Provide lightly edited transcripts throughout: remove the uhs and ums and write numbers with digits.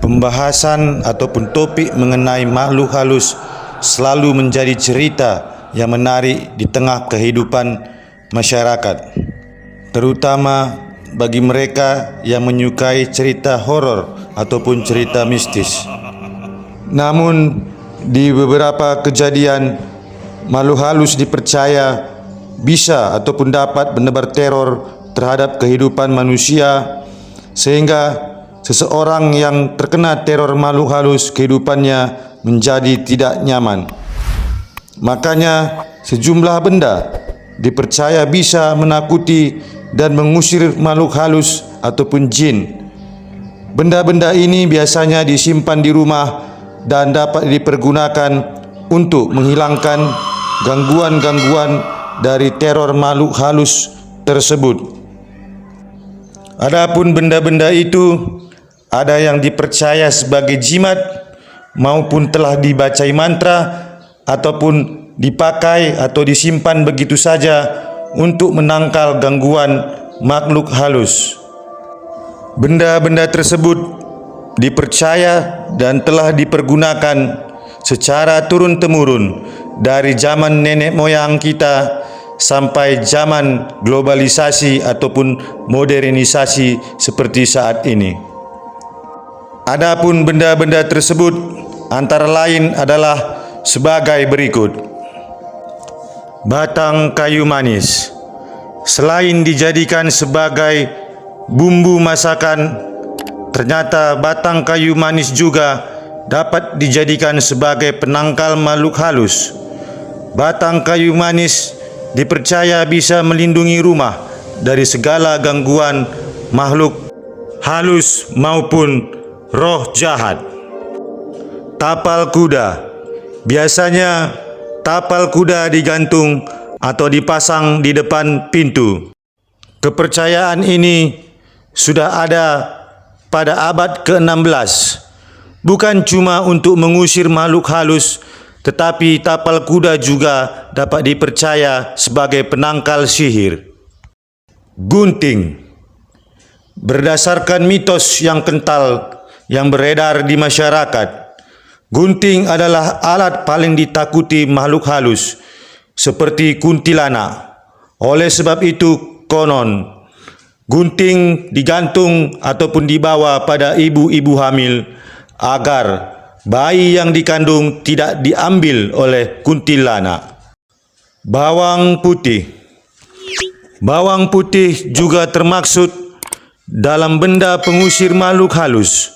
Pembahasan ataupun topik mengenai makhluk halus selalu menjadi cerita yang menarik di tengah kehidupan masyarakat, terutama bagi mereka yang menyukai cerita horor ataupun cerita mistis. Namun, di beberapa kejadian, makhluk halus dipercaya bisa ataupun dapat menebar teror terhadap kehidupan manusia, sehingga seseorang yang terkena teror makhluk halus kehidupannya menjadi tidak nyaman. Makanya sejumlah benda dipercaya bisa menakuti dan mengusir makhluk halus ataupun jin. Benda-benda ini biasanya disimpan di rumah dan dapat dipergunakan untuk menghilangkan gangguan-gangguan dari teror makhluk halus tersebut. Adapun benda-benda itu ada yang dipercaya sebagai jimat maupun telah dibacai mantra ataupun dipakai atau disimpan begitu saja untuk menangkal gangguan makhluk halus. Benda-benda tersebut dipercaya dan telah dipergunakan secara turun-temurun dari zaman nenek moyang kita sampai zaman globalisasi ataupun modernisasi seperti saat ini. Adapun benda-benda tersebut antara lain adalah sebagai berikut. Batang kayu manis. Selain dijadikan sebagai bumbu masakan, ternyata batang kayu manis juga dapat dijadikan sebagai penangkal makhluk halus. Batang kayu manis dipercaya bisa melindungi rumah dari segala gangguan makhluk halus maupun roh jahat. Tapal kuda. Biasanya tapal kuda digantung atau dipasang di depan pintu. Kepercayaan ini sudah ada pada abad ke-16. Bukan cuma untuk mengusir makhluk halus, tetapi tapal kuda juga dapat dipercaya sebagai penangkal sihir. Gunting. Berdasarkan mitos yang kental yang beredar di masyarakat, gunting adalah alat paling ditakuti makhluk halus seperti kuntilanak. Oleh sebab itu, konon gunting digantung ataupun dibawa pada ibu-ibu hamil agar bayi yang dikandung tidak diambil oleh kuntilanak. Bawang putih. Bawang putih juga termaksud dalam benda pengusir makhluk halus.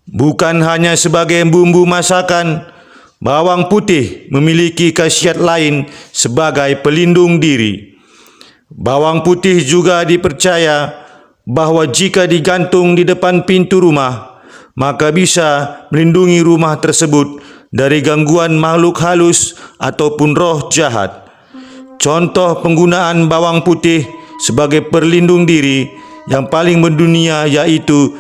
Bukan hanya sebagai bumbu masakan, bawang putih memiliki khasiat lain sebagai pelindung diri. Bawang putih juga dipercaya bahawa jika digantung di depan pintu rumah, maka bisa melindungi rumah tersebut dari gangguan makhluk halus ataupun roh jahat. Contoh penggunaan bawang putih sebagai perlindung diri yang paling mendunia yaitu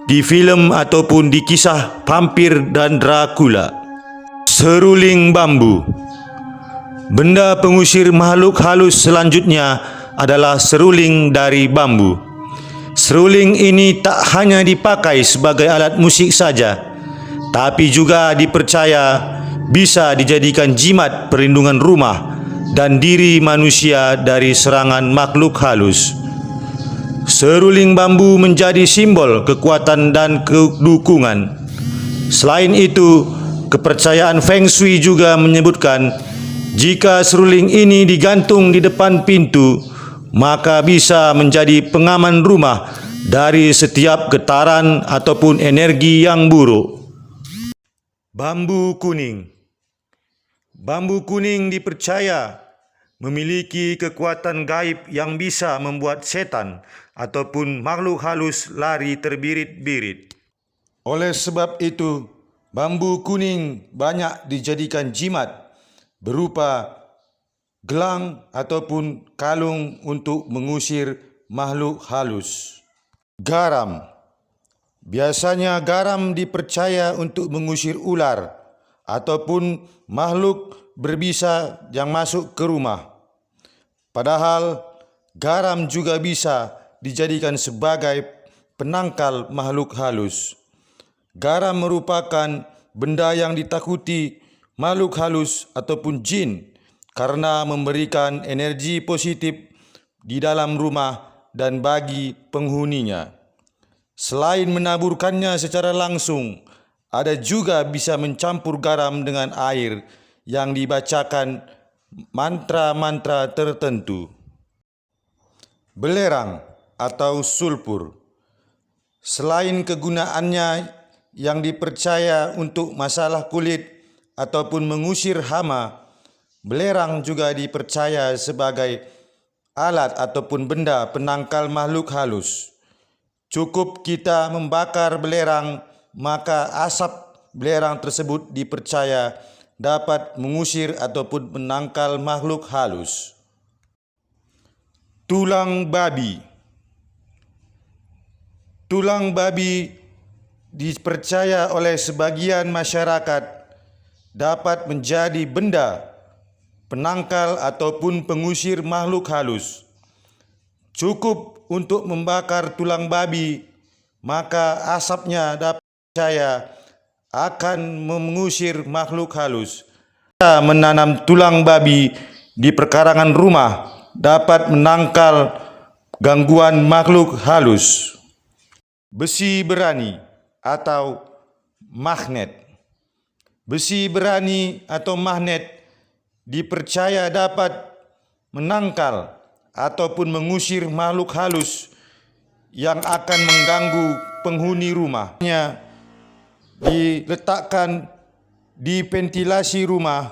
di filem ataupun di kisah vampir dan Dracula. Seruling bambu. Benda pengusir makhluk halus selanjutnya adalah seruling dari bambu. Seruling ini tak hanya dipakai sebagai alat musik saja, tapi juga dipercaya bisa dijadikan jimat perlindungan rumah dan diri manusia dari serangan makhluk halus. Seruling bambu menjadi simbol kekuatan dan kedukungan. Selain itu, kepercayaan Feng Shui juga menyebutkan jika seruling ini digantung di depan pintu, maka bisa menjadi pengaman rumah dari setiap getaran ataupun energi yang buruk. Bambu kuning. Bambu kuning dipercaya memiliki kekuatan gaib yang bisa membuat setan ataupun makhluk halus lari terbirit-birit. Oleh sebab itu, bambu kuning banyak dijadikan jimat berupa gelang ataupun kalung untuk mengusir makhluk halus. Garam. Biasanya garam dipercaya untuk mengusir ular ataupun makhluk berbisa yang masuk ke rumah. Padahal garam juga bisa dijadikan sebagai penangkal makhluk halus. Garam merupakan benda yang ditakuti makhluk halus ataupun jin karena memberikan energi positif di dalam rumah dan bagi penghuninya. Selain menaburkannya secara langsung, ada juga bisa mencampur garam dengan air yang dibacakan mantra-mantra tertentu. Belerang atau sulfur. Selain kegunaannya yang dipercaya untuk masalah kulit ataupun mengusir hama, belerang juga dipercaya sebagai alat ataupun benda penangkal makhluk halus. Cukup kita membakar belerang, maka asap belerang tersebut dipercaya dapat mengusir ataupun menangkal makhluk halus. Tulang babi. Tulang babi dipercaya oleh sebagian masyarakat dapat menjadi benda penangkal ataupun pengusir makhluk halus. Cukup untuk membakar tulang babi, maka asapnya dapat dipercaya akan mengusir makhluk halus. Kita menanam tulang babi di perkarangan rumah dapat menangkal gangguan makhluk halus. Besi berani atau magnet. Besi berani atau magnet dipercaya dapat menangkal ataupun mengusir makhluk halus yang akan mengganggu penghuni rumahnya. Diletakkan di ventilasi rumah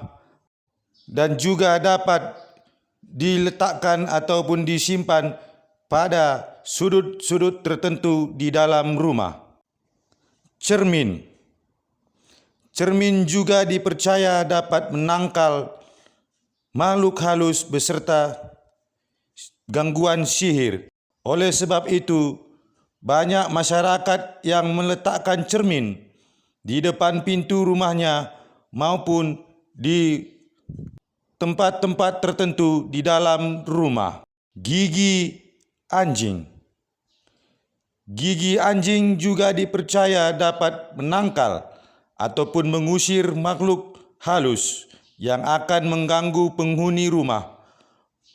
dan juga dapat diletakkan ataupun disimpan pada sudut-sudut tertentu di dalam rumah. Cermin. Cermin juga dipercaya dapat menangkal makhluk halus beserta gangguan sihir. Oleh sebab itu, banyak masyarakat yang meletakkan cermin di depan pintu rumahnya maupun di tempat-tempat tertentu di dalam rumah. Gigi anjing. Gigi anjing juga dipercaya dapat menangkal ataupun mengusir makhluk halus yang akan mengganggu penghuni rumah.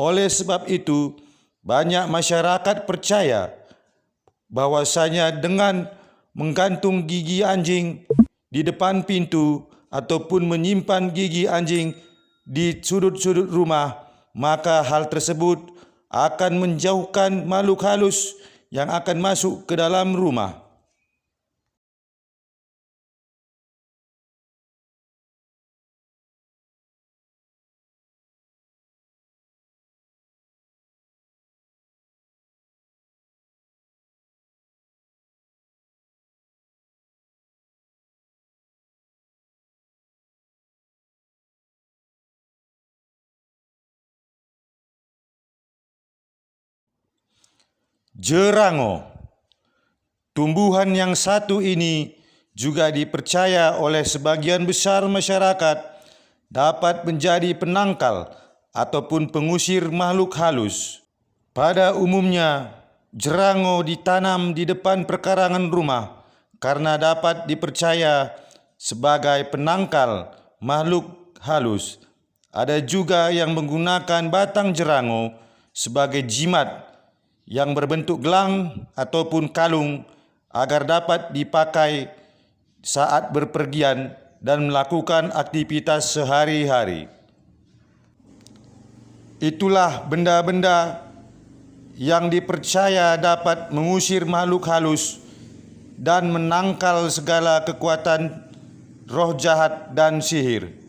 Oleh sebab itu, banyak masyarakat percaya bahwasanya dengan menggantung gigi anjing di depan pintu ataupun menyimpan gigi anjing di sudut-sudut rumah, maka hal tersebut akan menjauhkan makhluk halus yang akan masuk ke dalam rumah. Jerango. Tumbuhan yang satu ini juga dipercaya oleh sebagian besar masyarakat dapat menjadi penangkal ataupun pengusir makhluk halus. Pada umumnya, jerango ditanam di depan perkarangan rumah karena dapat dipercaya sebagai penangkal makhluk halus. Ada juga yang menggunakan batang jerango sebagai jimat yang berbentuk gelang ataupun kalung agar dapat dipakai saat berpergian dan melakukan aktivitas sehari-hari. Itulah benda-benda yang dipercaya dapat mengusir makhluk halus dan menangkal segala kekuatan roh jahat dan sihir.